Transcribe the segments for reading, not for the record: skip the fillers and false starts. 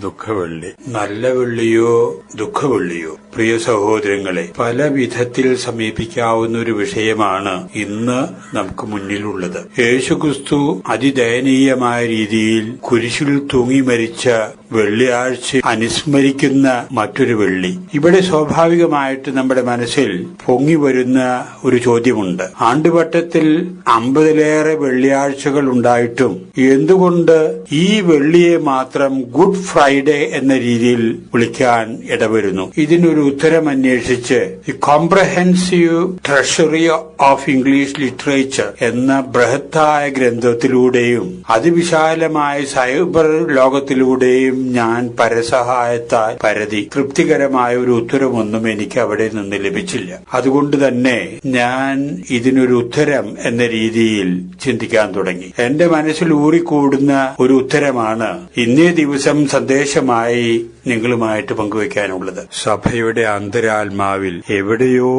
ദുഃഖവെള്ളി. നല്ല വെള്ളിയോ ദുഃഖവെള്ളിയോ? പ്രിയ സഹോദരങ്ങളെ, പല വിധത്തിൽ സമീപിക്കാവുന്ന ഒരു വിഷയമാണ് ഇന്ന് നമുക്ക് മുന്നിലുള്ളത്. യേശുക്രിസ്തു അതിദയനീയമായ രീതിയിൽ കുരിശിൽ തൂങ്ങി മരിച്ച വെള്ളിയാഴ്ച അനുസ്മരിക്കുന്ന മറ്റൊരു വെള്ളി. ഇവിടെ സ്വാഭാവികമായിട്ട് നമ്മുടെ മനസ്സിൽ പൊങ്ങി വരുന്ന ഒരു ചോദ്യമുണ്ട്. ആണ്ടുവട്ടത്തിൽ 50-ലേറെ വെള്ളിയാഴ്ചകൾ ഉണ്ടായിട്ടും എന്തുകൊണ്ട് ഈ വെള്ളിയെ മാത്രം ഗുഡ് ഫ്രൈഡേ എന്ന രീതിയിൽ വിളിക്കാൻ ഇടവരുന്നു? ഇതിനൊരു ഉത്തരം അന്വേഷിച്ച് the comprehensive treasury of English literature എന്ന ബൃഹത്തായ ഗ്രന്ഥത്തിലൂടെയും അതിവിശാലമായ സൈബർ ലോകത്തിലൂടെയും ഞാൻ പരസഹായത്താൽ പരതി. തൃപ്തികരമായ ഒരു ഉത്തരമൊന്നും എനിക്ക് അവിടെ നിന്ന് ലഭിച്ചില്ല. അതുകൊണ്ട് തന്നെ ഞാൻ ഇതിനൊരു ഉത്തരം എന്ന രീതിയിൽ ചിന്തിക്കാൻ തുടങ്ങി. എന്റെ മനസ്സിൽ ഊറിക്കൂടുന്ന ഒരു ഉത്തരമാണ് ഇന്നേ ദിവസം സന്ദേശമായി നിങ്ങളുമായിട്ട് പങ്കുവയ്ക്കാനുള്ളത്. സഭയുടെ അന്തരാത്മാവിൽ എവിടെയോ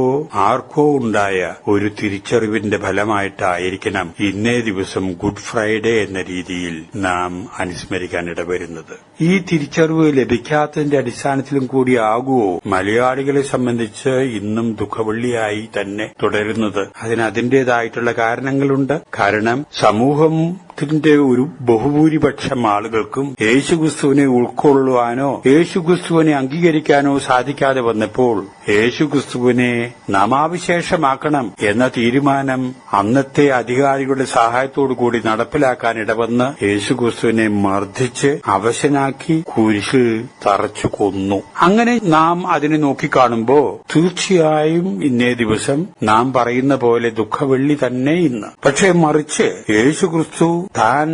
ആർക്കോ ഉണ്ടായ ഒരു തിരിച്ചറിവിന്റെ ഫലമായിട്ടായിരിക്കണം ഇന്നേ ദിവസം ഗുഡ് ഫ്രൈഡേ എന്ന രീതിയിൽ നാം അനുസ്മരിക്കാൻ ഇടവരുന്നത്. ഈ തിരിച്ചറിവ് ലഭിക്കാത്തതിന്റെ അടിസ്ഥാനത്തിലും കൂടിയാകുമോ മലയാളികളെ സംബന്ധിച്ച് ഇന്നും ദുഃഖവെള്ളിയായി തന്നെ തുടരുന്നത്? അതിൻ്റെതായിട്ടുള്ള കാരണങ്ങളുണ്ട്. കാരണം സമൂഹത്തിന്റെ ഒരു ബഹുഭൂരിപക്ഷം ആളുകൾക്കും യേശുക്രിസ്തുവിനെ ഉൾക്കൊള്ളുവാനോ യേശുക്രിസ്തുവിനെ അംഗീകരിക്കാനോ സാധിക്കാതെ വന്നപ്പോൾ യേശുക്രിസ്തുവിനെ നാമാവിശേഷമാക്കണം എന്ന തീരുമാനം അന്നത്തെ അധികാരികളുടെ സഹായത്തോടു കൂടി നടപ്പിലാക്കാൻ ഇടവന്ന് യേശുക്രിസ്തുവിനെ മർദ്ദിച്ച് അവശനാക്കി കുരിശിൽ തറച്ചു കൊന്നു. അങ്ങനെ നാം അതിനെ നോക്കിക്കാണുമ്പോ തീർച്ചയായും ഇന്നേ ദിവസം നാം പറയുന്ന പോലെ ദുഃഖവെള്ളി തന്നെ ഇന്ന്. പക്ഷേ മറിച്ച് യേശുക്രിസ്തു താൻ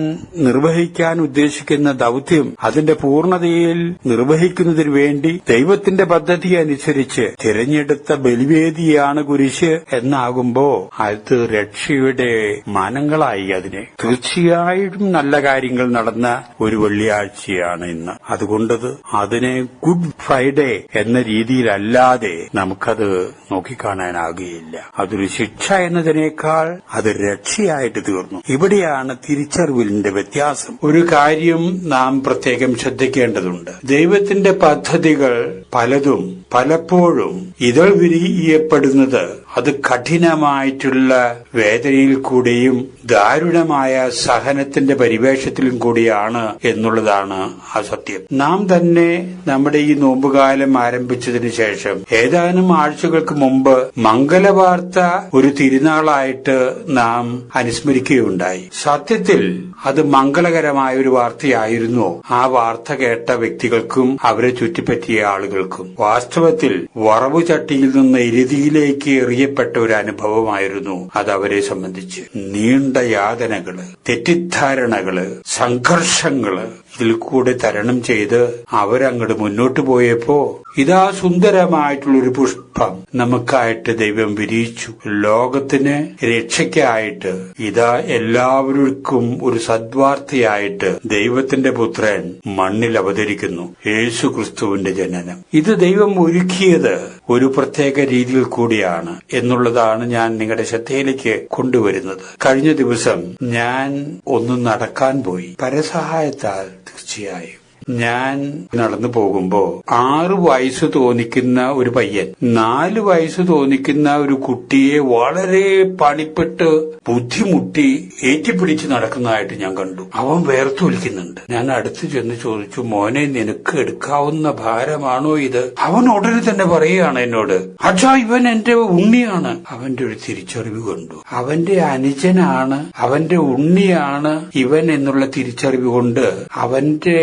നിർവഹിക്കാൻ ഉദ്ദേശിക്കുന്ന ദൌത്യം അതിന്റെ പൂർണ്ണതയിൽ നിർവഹിക്കുന്നതിന് വേണ്ടി ദൈവത്തിന്റെ പദ്ധതി അനുസരിച്ച് തിരഞ്ഞെടുത്ത ബലിവേദിയാണ് കുരിശ് എന്നാകുമ്പോ അത് രക്ഷയുടെ മാനങ്ങളായി. അതിനെ തീർച്ചയായും നല്ല കാര്യങ്ങൾ നടന്ന ഒരു വെള്ളിയാഴ്ചയാണ് ഇന്ന്. അതുകൊണ്ട് അതിനെ ഗുഡ് ഫ്രൈഡേ എന്ന രീതിയിലല്ലാതെ നമുക്കത് നോക്കിക്കാണാനാകുകയില്ല. അതൊരു ശിക്ഷ എന്നതിനേക്കാൾ അത് രക്ഷയായിട്ട് തീർന്നു. ഇവിടെയാണ് തിരിച്ചറിവിന്റെ വ്യത്യാസം. ഒരു കാര്യം നാം പ്രത്യേകം ശ്രദ്ധിക്കേണ്ടതുണ്ട്. ദൈവത്തിന്റെ പദ്ധതികൾ പലതും പലപ്പോഴും ഇതൾ വിരിയപ്പെടുന്നത് അത് കഠിനമായിട്ടുള്ള വേദനയിൽ കൂടെയും ദാരുണമായ സഹനത്തിന്റെ പരിവേഷത്തിലും കൂടിയാണ് എന്നുള്ളതാണ് ആ സത്യം. നാം തന്നെ നമ്മുടെ ഈ നോമ്പുകാലം ആരംഭിച്ചതിന് ശേഷം ഏതാനും ആഴ്ചകൾക്ക് മുമ്പ് മംഗലവാർത്ത ഒരു തിരുനാളായിട്ട് നാം അനുസ്മരിക്കുകയുണ്ടായി. സത്യത്തിൽ അത് മംഗളകരമായ ഒരു വാർത്തയായിരുന്നു ആ വാർത്ത കേട്ട വ്യക്തികൾക്കും അവരെ ചുറ്റിപ്പറ്റിയ ആളുകൾക്കും. വാസ്തവത്തിൽ വറവു ചട്ടിയിൽ നിന്ന് എരുതിയിലേക്ക് എറിയപ്പെട്ട ഒരു അനുഭവമായിരുന്നു അത് അവരെ സംബന്ധിച്ച്. നീണ്ട യാതനകള്, തെറ്റിദ്ധാരണകള്, സംഘർഷങ്ങള് ഇതിൽ കൂടെ തരണം ചെയ്ത് അവരങ്ങോട്ട് മുന്നോട്ട് പോയപ്പോ ഇതാ സുന്ദരമായിട്ടുള്ളൊരു പുഷ്പം നമുക്കായിട്ട് ദൈവം വിരിയിച്ചു. ലോകത്തിന് രക്ഷയ്ക്കായിട്ട് ഇതാ എല്ലാവർക്കും ഒരു സദ്വാർത്തയായിട്ട് ദൈവത്തിന്റെ പുത്രൻ മണ്ണിൽ അവതരിക്കുന്നു. യേശുക്രിസ്തുവിന്റെ ജനനം. ഇത് ദൈവം ഒരുക്കിയത് ഒരു പ്രത്യേക രീതിയിൽ കൂടിയാണ് എന്നുള്ളതാണ് ഞാൻ നിങ്ങളുടെ ശ്രദ്ധയിലേക്ക് കൊണ്ടുവരുന്നത്. കഴിഞ്ഞ ദിവസം ഞാൻ ഒന്ന് നടക്കാൻ പോയി. പരസഹായത്താൽ തീർച്ചയായും ഞാൻ നടന്നു പോകുമ്പോ 6 വയസ്സ് തോന്നിക്കുന്ന ഒരു പയ്യൻ 4 വയസ്സ് തോന്നിക്കുന്ന ഒരു കുട്ടിയെ വളരെ പണിപ്പെട്ട് ബുദ്ധിമുട്ടി ഏറ്റിപ്പിടിച്ച് നടക്കുന്നതായിട്ട് ഞാൻ കണ്ടു. അവൻ വേർത്തൊലിക്കുന്നുണ്ട്. ഞാൻ അടുത്ത് ചെന്ന് ചോദിച്ചു, മോനെ, നിനക്ക് എടുക്കാവുന്ന ഭാരമാണോ ഇത്? അവൻ ഉടനെ തന്നെ പറയുകയാണ് എന്നോട്, അച്ഛാ, ഇവൻ എന്റെ ഉണ്ണിയാണ്. അവന്റെ ഒരു തിരിച്ചറിവ് കണ്ടു. അവന്റെ അനുജനാണ്, അവന്റെ ഉണ്ണിയാണ് ഇവൻ എന്നുള്ള തിരിച്ചറിവ് കൊണ്ട് അവന്റെ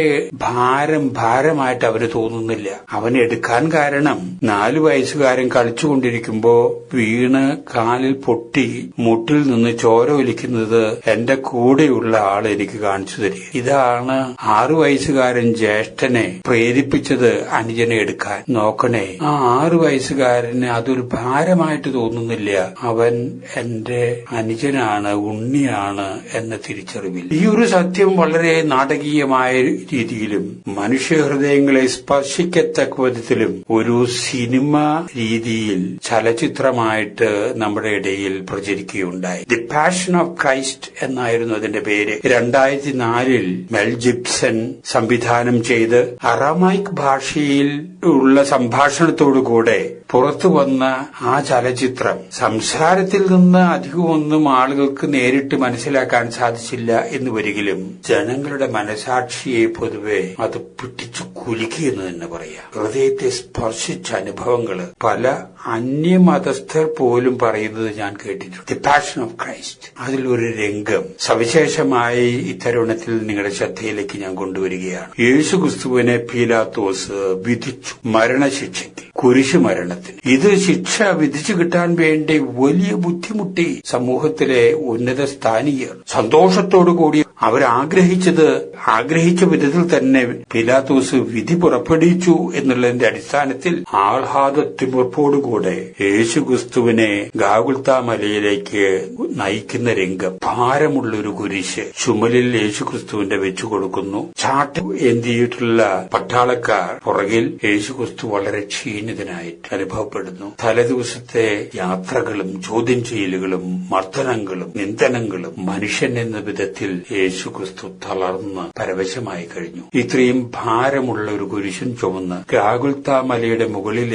ഭാരമായിട്ട് അവന് തോന്നുന്നില്ല. അവൻ എടുക്കാൻ കാരണം 4 വയസ്സുകാരൻ കളിച്ചുകൊണ്ടിരിക്കുമ്പോ വീണ് കാലിൽ പൊട്ടി മുട്ടിൽ നിന്ന് ചോര ഒലിക്കുന്നത് എന്റെ കൂടെയുള്ള ആൾ എനിക്ക് കാണിച്ചു തരിക. ഇതാണ് 6 വയസ്സുകാരൻ ജ്യേഷ്ഠനെ പ്രേരിപ്പിച്ചത് അനുജനെ എടുക്കാൻ. നോക്കണേ, ആ 6 വയസ്സുകാരന് അതൊരു ഭാരമായിട്ട് തോന്നുന്നില്ല. അവൻ എന്റെ അനുജനാണ്, ഉണ്ണിയാണ് എന്ന തിരിച്ചറിവിൽ. ഈ ഒരു സത്യം വളരെ നാടകീയമായ രീതിയിലും വിധത്തിലും മനുഷ്യഹൃദയങ്ങളെ സ്പർശിക്കത്തക്ക വിധത്തിലും ഒരു സിനിമ രീതിയിൽ ചലച്ചിത്രമായിട്ട് നമ്മുടെ ഇടയിൽ പ്രചരിക്കുകയുണ്ടായി. ദി പാഷൻ ഓഫ് ക്രൈസ്റ്റ് എന്നായിരുന്നു അതിന്റെ പേര്. 2004 മെൽ ജിബ്സൺ സംവിധാനം ചെയ്ത് അറാമൈക് ഭാഷയിൽ ഉള്ള സംഭാഷണത്തോടുകൂടെ പുറത്തു വന്ന ആ ചലച്ചിത്രം സംസാരത്തിൽ നിന്ന് അധികമൊന്നും ആളുകൾക്ക് നേരിട്ട് മനസ്സിലാക്കാൻ സാധിച്ചില്ല എന്ന് വരികിലും ജനങ്ങളുടെ മനസാക്ഷിയെ പൊതുവെ അത് പിടിച്ചു കുലുക്കിയെന്ന് തന്നെ പറയാം. ഹൃദയത്തെ സ്പർശിച്ച അനുഭവങ്ങള് പല അന്യമതസ്ഥർ പോലും പറയുന്നത് ഞാൻ കേട്ടിട്ടുണ്ട്. ദി പാഷൻ ഓഫ് ക്രൈസ്റ്റ്, അതിലൊരു രംഗം സവിശേഷമായി ഇത്തരുണത്തിൽ നിങ്ങളുടെ ശ്രദ്ധയിലേക്ക് ഞാൻ കൊണ്ടുവരികയാണ്. യേശുക്രിസ്തുവിനെ പീലാത്തോസ് വിധിച്ചു മരണശിക്ഷയ്ക്ക്, കുരിശു മരണത്തിന്. ഇത് ശിക്ഷ വിധിച്ചു കിട്ടാൻ വേണ്ടി വലിയ ബുദ്ധിമുട്ടി സമൂഹത്തിലെ ഉന്നത സ്ഥാനീയർ. സന്തോഷത്തോടുകൂടി ആഗ്രഹിച്ച വിധത്തിൽ തന്നെ പീലാത്തോസ് വിധി പുറപ്പെടുവിച്ചു എന്നുള്ളതിന്റെ അടിസ്ഥാനത്തിൽ ആഹ്ലാദത്തിമുറപ്പോടുകൂടെ യേശുക്രിസ്തുവിനെ ഗാഗുൽത്താ മലയിലേക്ക് നയിക്കുന്ന രംഗം. ഭാരമുള്ളൊരു കുരിശ് ചുമലിൽ യേശുക്രിസ്തുവിന്റെ വെച്ചു കൊടുക്കുന്നു. ചാട്ട് എന്തിയിട്ടുള്ള പട്ടാളക്കാർ പുറകിൽ. യേശുക്രിസ്തു വളരെ ക്ഷീണിതനായിട്ട് അനുഭവപ്പെടുന്നു. തലേദിവസത്തെ യാത്രകളും ചോദ്യം ചെയ്യലുകളും മർദ്ദനങ്ങളും നിന്ദനങ്ങളും മനുഷ്യൻ എന്ന വിധത്തിൽ യേശുക്രിസ്തു തളർന്ന് പരവശമായി കഴിഞ്ഞു. ഇത്രയും ഭാരമുള്ള ഒരു കുരിശൻ ചുമന്ന് ഗാഗുൽത്താ മലയുടെ മുകളിൽ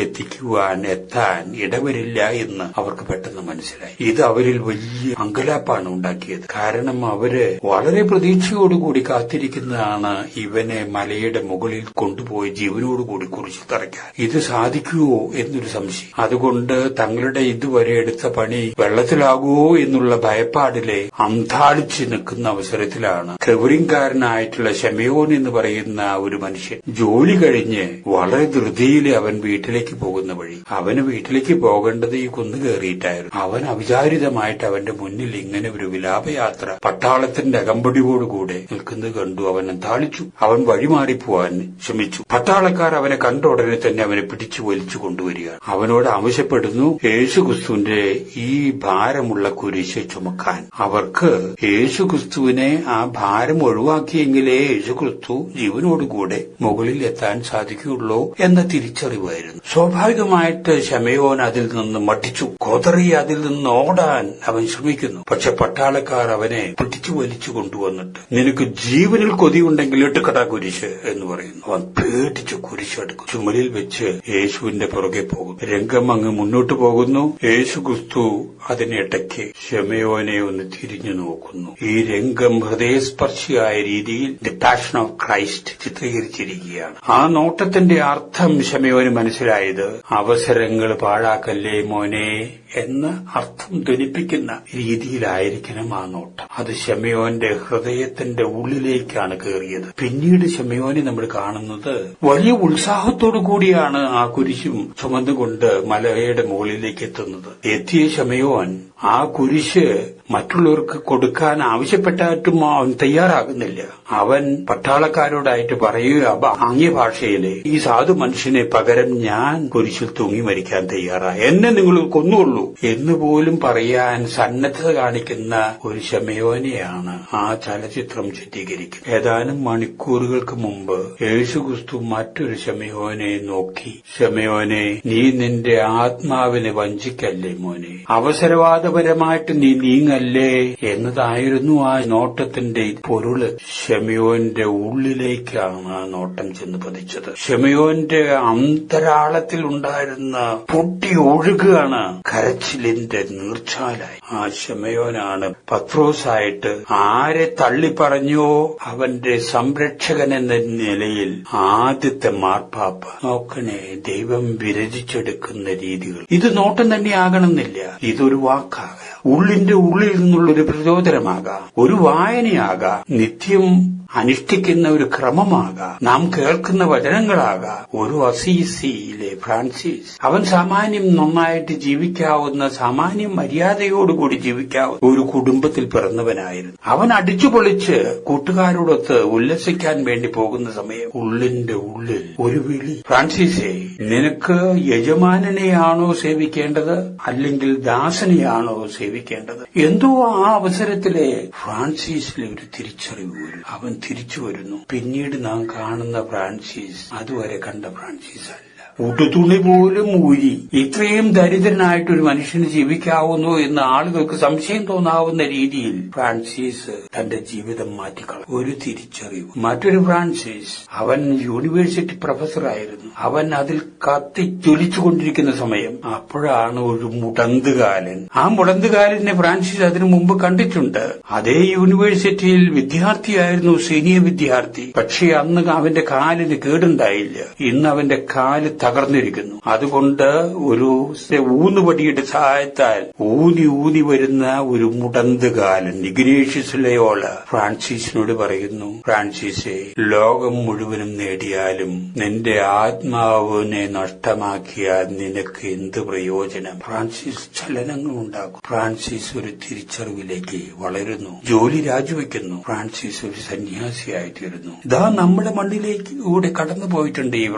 എത്താൻ ഇടവരില്ല എന്ന് അവർക്ക് പെട്ടെന്ന് മനസ്സിലായി. ഇത് അവരിൽ വലിയ അങ്കലാപ്പാണ് ഉണ്ടാക്കിയത്. കാരണം അവര് വളരെ പ്രതീക്ഷയോടുകൂടി കാത്തിരിക്കുന്നതാണ് ഇവനെ മലയുടെ മുകളിൽ കൊണ്ടുപോയി ജീവനോടുകൂടി കുരിശിൽ തറയ്ക്കാൻ. ഇത് സാധിക്കുമോ എന്നൊരു സംശയം. അതുകൊണ്ട് തങ്ങളുടെ ഇതുവരെ എടുത്ത പണി വെള്ളത്തിലാകുമോ എന്നുള്ള ഭയപ്പാടിലെ അന്താളിച്ച് നിൽക്കുന്ന അവസരത്തിലാണ് ക്രെവറിംഗാരനായിട്ടുള്ള ശമയോൻ എന്ന് പറയുന്ന ഒരു മനുഷ്യൻ ജോലി കഴിഞ്ഞ് വളരെ ധൃതിയിൽ അവൻ വീട്ടിലേക്ക് പോകുന്ന വഴി. അവന് വീട്ടിലേക്ക് പോകേണ്ടത് ഈ കുന്നു കയറിയിട്ടായിരുന്നു. അവൻ അവിചാരിതമായിട്ട് അവന്റെ മുന്നിൽ ഇങ്ങനെ ഒരു വിലാപയാത്ര പട്ടാളത്തിന്റെ അകമ്പടിയോടുകൂടെ നിൽക്കുന്നത് കണ്ടു. അവൻ അന്താളിച്ചു. അവൻ വഴിമാറിപ്പോവാൻ ശ്രമിച്ചു. പട്ടാളക്കാർ അവനെ കണ്ട ഉടനെ തന്നെ അവനെ പിടിച്ചു വലിച്ചു കൊണ്ടുവരികയാണ്. അവനോട് ആവശ്യപ്പെടുന്നു യേശുക്രിസ്തുവിന്റെ ഈ ഭാരമുള്ള കുരിശ് ചുമക്കാൻ. അവർക്ക് യേശുക്രിസ്തുവിനെ ആ ഭാരം ഒഴിവാക്കിയെങ്കിലേ യേശുക്രിസ്തു ജീവനോടുകൂടെ മുകളിൽ എത്താൻ സാധിക്കുകയുള്ളൂ എന്ന തിരിച്ചറിവായിരുന്നു. സ്വാഭാവികമായിട്ട് ശമയോൻ അതിൽ നിന്ന് മടിച്ചു. കോതറി അതിൽ നിന്ന് ഓടാൻ അവൻ ശ്രമിക്കുന്നു. പക്ഷെ പട്ടാളക്കാർ അവനെ പിടിച്ചു വലിച്ചു കൊണ്ടുവന്നിട്ട് നിനക്ക് ജീവനിൽ കൊതിയുണ്ടെങ്കിൽ എടുക്കടാ കുരിശ് എന്ന് പറയുന്നു. അവൻ പേടിച്ചു കുരിശെടുക്കും. ചുമലിൽ വെച്ച് യേശുവിന്റെ പുറകെ പോകും. രംഗം അങ്ങ് മുന്നോട്ട് പോകുന്നു. യേശുക്രിസ്തു അതിനിടയ്ക്ക് ശമയോനെ ഒന്ന് തിരിഞ്ഞു നോക്കുന്നു. ഈ രംഗം ഹൃദയസ്പർശിയായ രീതിയിൽ ദി പാഷൻ ഓഫ് ക്രൈസ്റ്റ് ചിത്രീകരിച്ചിരിക്കുകയാണ്. ആ നോട്ടത്തിന്റെ അർത്ഥം ശമയോന് മനസ്സിലായത് അവസരങ്ങൾ പാഴാക്കല്ലേ മോനെ എന്ന് അർത്ഥം ധ്വനിപ്പിക്കുന്ന രീതിയിലായിരിക്കണം ആ നോട്ടം. അത് ശമയോന്റെ ഹൃദയത്തിന്റെ ഉള്ളിലേക്കാണ് കയറിയത്. പിന്നീട് ശമയോനെ നമ്മൾ കാണുന്നത് വലിയ ഉത്സാഹത്തോടു കൂടിയാണ് ആ കുരിശും ചുമന്നുകൊണ്ട് മലയുടെ മുകളിലേക്ക് എത്തുന്നത്. എത്തിയ ശമയോൻ ആ കുരിശ് മറ്റുള്ളവർക്ക് കൊടുക്കാൻ ആവശ്യപ്പെട്ടായിട്ടും അവൻ തയ്യാറാകുന്നില്ല. അവൻ പട്ടാളക്കാരോടായിട്ട് പറയുക ആംഗ്യ ഭാഷയിലെ ഈ സാധു മനുഷ്യനെ പകരം ഞാൻ കുരിശിൽ തൂങ്ങി മരിക്കാൻ തയ്യാറായി, എന്നെ നിങ്ങൾ കൊന്നുകൊള്ളൂ എന്നുപോലും പറയാൻ സന്നദ്ധത കാണിക്കുന്ന ഒരു ശമയോനെയാണ് ആ ചലച്ചിത്രം ചിത്രീകരിക്കുന്നത്. ഏതാനും മണിക്കൂറുകൾക്ക് മുമ്പ് യേശുക്രിസ്തു മറ്റൊരു ശമയോനെ നോക്കി, ശമയോനെ നീ നിന്റെ ആത്മാവിനെ വഞ്ചിക്കല്ലേ മോനെ, അവസരവാദപരമായിട്ട് നീ നീങ്ങല്ലേ എന്നതായിരുന്നു ആ നോട്ടത്തിന്റെ പൊരുള്. ശമയോന്റെ ഉള്ളിലേക്കാണ് ആ നോട്ടം ചെന്ന് പതിച്ചത്. ശമയോന്റെ അന്തരാളത്തിൽ ഉണ്ടായിരുന്ന പൊട്ടി ഒഴുകുകയാണ് കരച്ചിലിന്റെ നീർച്ചാലായി. ആ ശമയോനാണ് പത്രോസായിട്ട് ആരെ തള്ളിപ്പറഞ്ഞോ അവന്റെ സംരക്ഷകൻ എന്ന നിലയിൽ ആദ്യത്തെ മാർപ്പാപ്പ. നോക്കണേ, ദൈവം വിരചിച്ചെടുക്കുന്ന രീതികൾ. ഇത് നോട്ടം തന്നെയാകണമെന്നില്ല, ഇതൊരു വാക്കാകാം, ഉള്ളിന്റെ ഉള്ളിൽ നിന്നുള്ളൊരു പ്രചോദനമാകാം, ഒരു വായനയാകാം, നിത്യം അനുഷ്ഠിക്കുന്ന ഒരു ക്രമമാകാം, നാം കേൾക്കുന്ന വചനങ്ങളാകാം. ഒരു അസീസിയിലെ ഫ്രാൻസിസ്, അവൻ സാമാന്യം നന്നായിട്ട് ജീവിക്കാവുന്ന, സാമാന്യം മര്യാദയോടുകൂടി ജീവിക്കാവുന്ന ഒരു കുടുംബത്തിൽ പിറന്നവനായിരുന്നു. അവൻ അടിച്ചുപൊളിച്ച് കൂട്ടുകാരോടൊത്ത് ഉല്ലസിക്കാൻ വേണ്ടി പോകുന്ന സമയം ഉള്ളിന്റെ ഉള്ളിൽ ഒരു വിളി, ഫ്രാൻസിസേ, നിനക്ക് യജമാനനെയാണോ സേവിക്കേണ്ടത് അല്ലെങ്കിൽ ദാസനെയാണോ സേവിക്കേണ്ടത്? എന്തോ ആ അവസരത്തിലെ ഫ്രാൻസിസിലെ ഒരു തിരിച്ചറിവ്. അവൻ തിരിച്ചു വരുന്നു. പിന്നീട് നാം കാണുന്ന ഫ്രാൻസിസ് അതുവരെ കണ്ട ഫ്രാൻസിസ് അല്ല. ഉടുതുണി പോലും ഊരി ഇത്രയും ദരിദ്രനായിട്ടൊരു മനുഷ്യന് ജീവിക്കാവുന്നു എന്ന് ആളുകൾക്ക് സംശയം തോന്നാവുന്ന രീതിയിൽ ഫ്രാൻസിസ് തന്റെ ജീവിതം മാറ്റിക്കളഞ്ഞു. ഒരു തിരിച്ചറിവ്. മറ്റൊരു ഫ്രാൻസിസ്, അവൻ യൂണിവേഴ്സിറ്റി പ്രൊഫസറായിരുന്നു. അവൻ അതിൽ കത്തിജ്വലിച്ചുകൊണ്ടിരിക്കുന്ന സമയം അപ്പോഴാണ് ഒരു മുടന്തുകാലൻ. ആ മുടന്തുകാലനെ ഫ്രാൻസിസ് അതിനു മുമ്പ് കണ്ടിട്ടുണ്ട്. അതേ യൂണിവേഴ്സിറ്റിയിൽ വിദ്യാർത്ഥിയായിരുന്നു, സീനിയർ വിദ്യാർത്ഥി. പക്ഷേ അന്ന് അവന്റെ കാലിന് കേടുണ്ടായില്ല. ഇന്ന് അവന്റെ കാല് തകർന്നിരിക്കുന്നു. അതുകൊണ്ട് ഒരു ഊന്നുപടിയുടെ സഹായത്താൽ ഊന്നി വരുന്ന ഒരു മുടന്തുകാലൻ ഇഗ്നേഷ്യസ് ലയോള ഫ്രാൻസിസിനോട് പറയുന്നു, ഫ്രാൻസിസെ, ലോകം മുഴുവനും നേടിയാലും നിന്റെ ആത്മാവിനെ നഷ്ടമാക്കിയാൽ നിനക്ക് എന്ത് പ്രയോജനം? ഫ്രാൻസിസ് ചലനങ്ങൾ ഉണ്ടാക്കും. ഫ്രാൻസിസ് ഒരു തിരിച്ചറിവിലേക്ക് വളരുന്നു. ജോലി രാജിവെക്കുന്നു. ഫ്രാൻസിസ് ഒരു സന്യാസിയായിത്തീരുന്നു. ഇതാ നമ്മുടെ മണ്ണിലേക്ക് കൂടെ കടന്നു പോയിട്ടുണ്ട് ഈ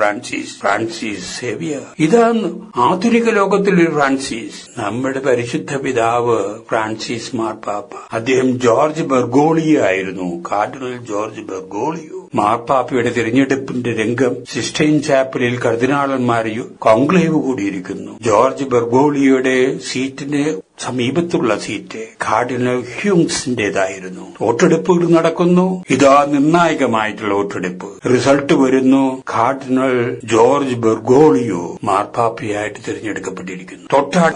ഫ്രാൻസിസ് സേവിയർ. ഇതാണ് ആധുനിക ലോകത്തിലൊരു ഫ്രാൻസിസ്. നമ്മുടെ പരിശുദ്ധ പിതാവ് ഫ്രാൻസിസ് മാർപ്പാപ്പ. അദ്ദേഹം ജോർജ് ബെർഗോളിയോ ആയിരുന്നു. Cardinal George Bergoglio. മാർപ്പാപ്പയുടെ തിരഞ്ഞെടുപ്പിന്റെ രംഗം സിസ്റ്റൈൻ ചാപ്പലിൽ കർദിനാളന്മാർ കോൺക്ലേവ് കൂടിയിരിക്കുന്നു. ജോർജ് ബെർഗോളിയോയുടെ സീറ്റിന് സമീപത്തുള്ള സീറ്റ് കാർഡിനൽ ഹ്യൂങ്സിന്റേതായിരുന്നു. വോട്ടെടുപ്പുകൾ നടക്കുന്നു. ഇതാ നിർണായകമായിട്ടുള്ള വോട്ടെടുപ്പ്. റിസൾട്ട് വരുന്നു. കാർഡിനൽ ജോർജ് ബെർഗോളിയോ മാർപ്പാപ്പയായിട്ട് തിരഞ്ഞെടുക്കപ്പെട്ടിരിക്കുന്നു.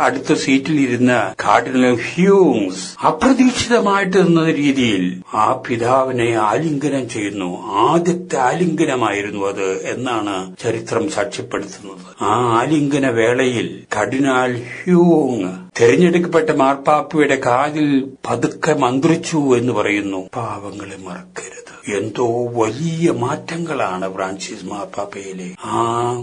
അടുത്ത സീറ്റിൽ ഇരുന്ന കാർഡിനൽ ഹ്യൂങ്സ് അപ്രതീക്ഷിതമായിട്ട് എന്ന രീതിയിൽ ആ പിതാവിനെ ആലിംഗനം ചെയ്യുന്നു. ആദ്യത്തെ ആലിംഗനമായിരുന്നു അത് എന്നാണ് ചരിത്രം സാക്ഷ്യപ്പെടുത്തുന്നത്. ആ ആലിംഗന വേളയിൽ കർദിനാൾ ഹ്യൂങ് തെരഞ്ഞെടുക്കപ്പെട്ട മാർപ്പാപ്പയുടെ കാതിൽ പതുക്കെ മന്ത്രിച്ചു എന്ന് പറയുന്നു, പാവങ്ങളെ മറക്കരുത്. എന്തോ വലിയ മാറ്റങ്ങളാണ് ഫ്രാൻസിസ് മാർപ്പാപ്പയിലെ ആ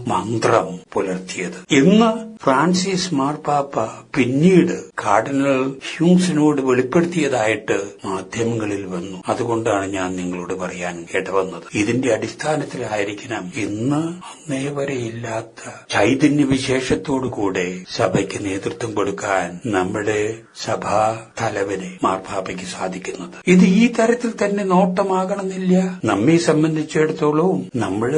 മന്ത്രം പുലർത്തിയത്. ഇന്ന് ഫ്രാൻസിസ് മാർപ്പാപ്പ പിന്നീട് കാർഡിനൽ ഹ്യൂങ്സിനോട് വെളിപ്പെടുത്തിയതായിട്ട് മാധ്യമങ്ങളിൽ വന്നു. അതുകൊണ്ടാണ് ഞാൻ നിങ്ങളോട് പറയാൻ ഇടവന്നത്. ഇതിന്റെ അടിസ്ഥാനത്തിലായിരിക്കണം ഇന്ന് അന്നേ വരെ ഇല്ലാത്ത ചൈതന്യവിശേഷത്തോടുകൂടെ സഭയ്ക്ക് നേതൃത്വം കൊടുക്കാൻ നമ്മുടെ സഭാ തലവനെ മാർപ്പാപ്പയ്ക്ക് സാധിക്കുന്നത്. ഇത് ഈ തരത്തിൽ തന്നെ നോട്ടമാകണമെന്നില്ല. നമ്മെ സംബന്ധിച്ചിടത്തോളം നമ്മൾ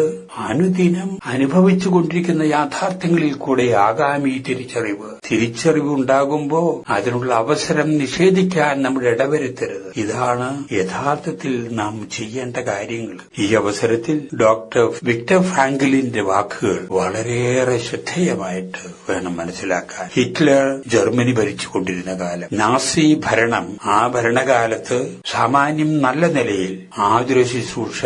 അനുദിനം അനുഭവിച്ചുകൊണ്ടിരിക്കുന്ന യാഥാർത്ഥ്യങ്ങളിൽ കൂടെ ആകാമി തിരിച്ചറിവ് ഉണ്ടാകുമ്പോൾ അതിനുള്ള അവസരം നിഷേധിക്കാൻ നമ്മൾ ഇടവരുത്തരുത്. ഇതാണ് യഥാർത്ഥത്തിൽ നാം ചെയ്യേണ്ട കാര്യങ്ങൾ. ഈ അവസരത്തിൽ ഡോക്ടർ വിക്ടർ ഫ്രാങ്കലിന്റെ വാക്കുകൾ വളരെയേറെ ശ്രദ്ധേയമായിട്ട് വേണം മനസ്സിലാക്കാൻ. ഹിറ്റ്ലർ ജർമ്മനി ഭരിച്ചുകൊണ്ടിരുന്ന കാലം, നാസി ഭരണം, ആ ഭരണകാലത്ത് സാമാന്യം നല്ല നിലയിൽ ആതുര ശുശ്രൂഷ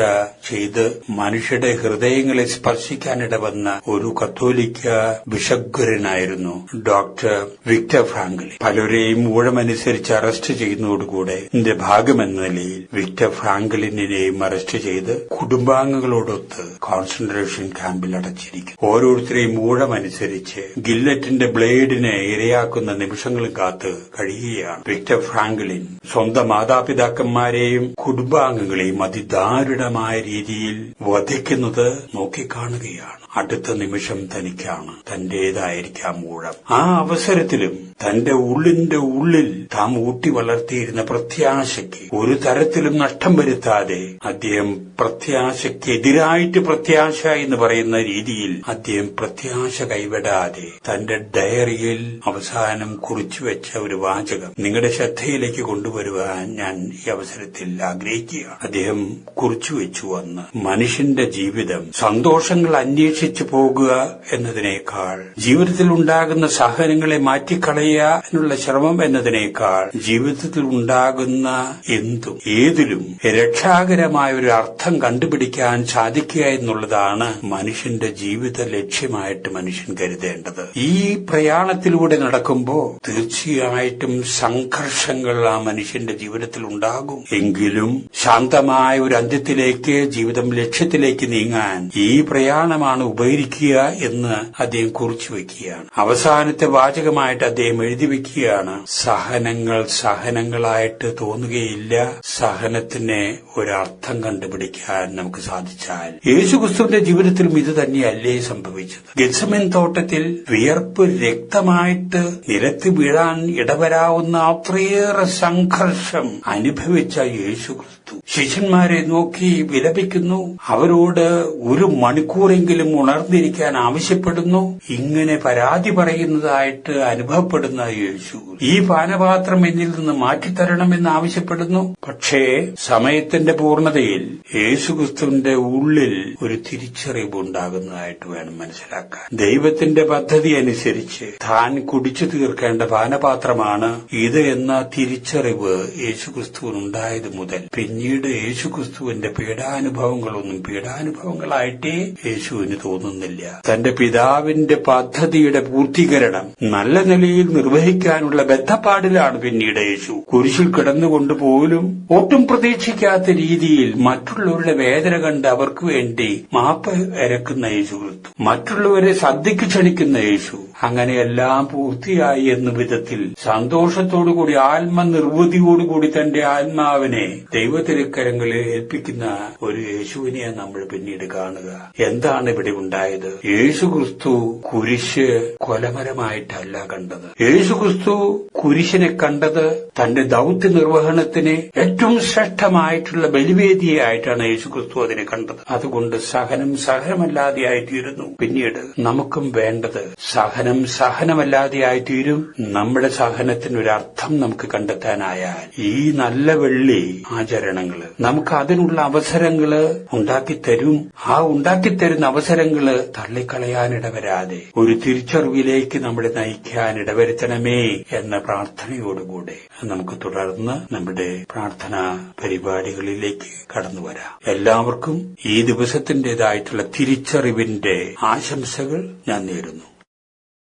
ചെയ്ത് മനുഷ്യരുടെ ഹൃദയങ്ങളെ സ്പർശിക്കാനിടവന്ന ഒരു കത്തോലിക്ക ബിഷഗ്വരനായിരുന്നു ഡോക്ടർ വിക്ടർ ഫ്രാങ്കലിൻ. പലരെയും ഊഴമനുസരിച്ച് അറസ്റ്റ് ചെയ്യുന്നതോടുകൂടെ ഇതിന്റെ ഭാഗമെന്ന നിലയിൽ വിക്ടർ ഫ്രാങ്കലിനെയും അറസ്റ്റ് ചെയ്ത് കുടുംബാംഗങ്ങളോടൊത്ത് കോൺസെൻട്രേഷൻ ക്യാമ്പിൽ അടച്ചിരിക്കും. ഓരോരുത്തരെയും ഊഴമനുസരിച്ച് ഗില്ലറ്റിന്റെ ബ്ലേഡിനെ ഇരയാക്കുന്ന നിമിഷങ്ങളും കാത്ത് കഴിയുകയാണ് വിക്ടർ ഫ്രാങ്കലിൻ. സ്വന്തം മാതാപിതാക്കന്മാരെയും കുടുംബാംഗങ്ങളെയും അതിദാരുണമായ രീതിയിൽ വധിക്കുന്നത് നോക്കിക്കാണുകയാണ്. അടുത്ത നിമിഷം തനിക്കാണ് തന്റേതായിരിക്കാം ഊഴം. ആ അവസരത്തിലും തന്റെ ഉള്ളിന്റെ ഉള്ളിൽ താൻ ഊട്ടി വളർത്തിയിരുന്ന പ്രത്യാശയ്ക്ക് ഒരു തരത്തിലും നഷ്ടം വരുത്താതെ അദ്ദേഹം പ്രത്യാശയ്ക്കെതിരായിട്ട് പ്രത്യാശ എന്ന് പറയുന്ന രീതിയിൽ അദ്ദേഹം പ്രത്യാശ കൈവിടാതെ തന്റെ ഡയറിയിൽ അവസാനം കുറിച്ചുവെച്ച ഒരു വാചകം നിങ്ങളുടെ ശ്രദ്ധയിലേക്ക് കൊണ്ടുവരുവാൻ ഞാൻ ഈ അവസരത്തിൽ ആഗ്രഹിക്കുകയാണ്. അദ്ദേഹം കുറിച്ചുവെച്ചു വന്ന് മനുഷ്യന്റെ ജീവിതം സന്തോഷങ്ങൾ അന്വേഷിച്ചു പോകുക എന്നതിനേക്കാൾ, ജീവിതത്തിൽ ഉണ്ടാകുന്ന സഹനങ്ങളെ മാറ്റിക്കളയുക എന്നുള്ള ശ്രമം എന്നതിനേക്കാൾ, ജീവിതത്തിൽ ഉണ്ടാകുന്ന എന്തും ഏതിലും രക്ഷാകരമായ ഒരു അർത്ഥം കണ്ടുപിടിക്കാൻ സാധിക്കുക എന്നുള്ളതാണ് മനുഷ്യന്റെ ജീവിത ലക്ഷ്യമായിട്ട് മനുഷ്യൻ കരുതേണ്ടത്. ഈ പ്രയാണത്തിലൂടെ നടക്കുമ്പോൾ തീർച്ചയായിട്ടും സംഘർഷങ്ങൾ ആ മനുഷ്യന്റെ ജീവിതത്തിൽ ഉണ്ടാകും. എങ്കിലും ശാന്തമായ ഒരു അന്ത്യത്തിലേക്ക്, ജീവിതം ലക്ഷ്യത്തിലേക്ക് നീങ്ങാൻ ഈ പ്രയാണമാണ് ഉപകരിക്കുക എന്ന് അദ്ദേഹം കുറിച്ചു വയ്ക്കുകയാണ്. അവസാനത്തെ വാചകമായിട്ട് അദ്ദേഹം എഴുതി വയ്ക്കുകയാണ്, സഹനങ്ങൾ സഹനങ്ങളായിട്ട് തോന്നുകയില്ല, സഹനത്തിന് ഒരർത്ഥം കണ്ടുപിടിക്കാൻ നമുക്ക് സാധിച്ചാൽ. യേശുക്രിസ്തുവിന്റെ ജീവിതത്തിലും ഇത് തന്നെയല്ലേ സംഭവിച്ചത്? ഗെത്സമേൻ തോട്ടത്തിൽ വിയർപ്പ് രക്തമായിട്ട് നിലത്ത് വീഴാൻ ഇടവരാവുന്ന അത്രയേറെ സംഘർഷം അനുഭവിച്ച യേശുക്രിസ്തു ശിഷ്യന്മാരെ നോക്കി വിലപിക്കുന്നു. അവരോട് ഒരു മണിക്കൂറെങ്കിലും ഉണർന്നിരിക്കാൻ ആവശ്യപ്പെടുന്നു. ഇങ്ങനെ പരാതി പറയുന്നതായിട്ട് അനുഭവപ്പെടുന്ന യേശു ഈ പാനപാത്രം എന്നിൽ നിന്ന് മാറ്റിത്തരണമെന്ന് ആവശ്യപ്പെടുന്നു. പക്ഷേ സമയത്തിന്റെ പൂർണ്ണതയിൽ യേശുക്രിസ്തുവിന്റെ ഉള്ളിൽ ഒരു തിരിച്ചറിവ് ഉണ്ടാകുന്നതായിട്ട് വേണം മനസ്സിലാക്കാൻ. ദൈവത്തിന്റെ പദ്ധതി അനുസരിച്ച് താൻ കുടിച്ചു തീർക്കേണ്ട പാനപാത്രമാണ് ഇത് എന്ന തിരിച്ചറിവ് യേശുക്രിസ്തുവിനുണ്ടായത് മുതൽ പിന്നീട് യേശുക്രിസ്തുവിന്റെ പീഡാനുഭവങ്ങളൊന്നും പീഡാനുഭവങ്ങളായിട്ടേ യേശുവിന് തോന്നുന്നില്ല. തന്റെ പിതാവിന്റെ പദ്ധതിയുടെ പൂർത്തീകരണം നല്ല നിലയിൽ നിർവഹിക്കാനുള്ള ബദ്ധപ്പാടിലാണ് പിന്നീട് യേശു. കുരിശിൽ കിടന്നുകൊണ്ട് പോലും ഒട്ടും പ്രതീക്ഷിക്കാത്ത രീതിയിൽ മറ്റുള്ളവരുടെ വേദന കണ്ട് അവർക്ക് വേണ്ടി മാപ്പ് ഇരക്കുന്ന യേശുക്രിസ്തു, മറ്റുള്ളവരെ സദ്യക്ക് ക്ഷണിക്കുന്ന യേശു. അങ്ങനെയെല്ലാം പൂർത്തിയായി എന്ന വിധത്തിൽ സന്തോഷത്തോടുകൂടി ആത്മനിർവൃതിയോടുകൂടി തന്റെ ആത്മാവിനെ ദൈവത്തിരുക്കരങ്ങളിൽ ഏൽപ്പിക്കുന്ന ഒരു യേശുവിനെ നമ്മൾ പിന്നീട് കാണുക. എന്താണ് ഇവിടെ ഉണ്ടായത്? യേശുക്രിസ്തു കുരിശ് കൊലമരമായിട്ടല്ല കണ്ടത്. യേശുക്രിസ്തു കുരിശിനെ കണ്ടത് തന്റെ ദൗത്യ നിർവഹണത്തിന് ഏറ്റവും ശ്രേഷ്ഠമായിട്ടുള്ള ബലിവേദിയായിട്ടാണ് യേശുക്രിസ്തു അതിനെ കണ്ടത്. അതുകൊണ്ട് സഹനമല്ലാതെയായിത്തീരുന്നു. പിന്നീട് നമുക്കും വേണ്ടത് സഹനമല്ലാതെയായിത്തീരും. നമ്മുടെ സഹനത്തിനൊരർത്ഥം നമുക്ക് കണ്ടെത്താനായാൽ ഈ നല്ല വെള്ളി ആചരണങ്ങള് നമുക്ക് അതിനുള്ള അവസരങ്ങള് ഉണ്ടാക്കിത്തരും. ആ ഉണ്ടാക്കിത്തരുന്ന അവസരങ്ങള് തള്ളിക്കളയാനിടവരാതെ ഒരു തിരിച്ചറിവിലേക്ക് നമ്മളെ നയിക്കാൻ ഇടവരുത്തണമേ എന്ന പ്രാർത്ഥനയോടുകൂടെ നമുക്ക് തുടർന്ന് നമ്മുടെ പ്രാർത്ഥനാ പരിപാടികളിലേക്ക് കടന്നുവരാം. എല്ലാവർക്കും ഈ ദിവസത്തിന്റേതായിട്ടുള്ള തിരിച്ചറിവിന്റെ ആശംസകൾ ഞാൻ നേരുന്നു.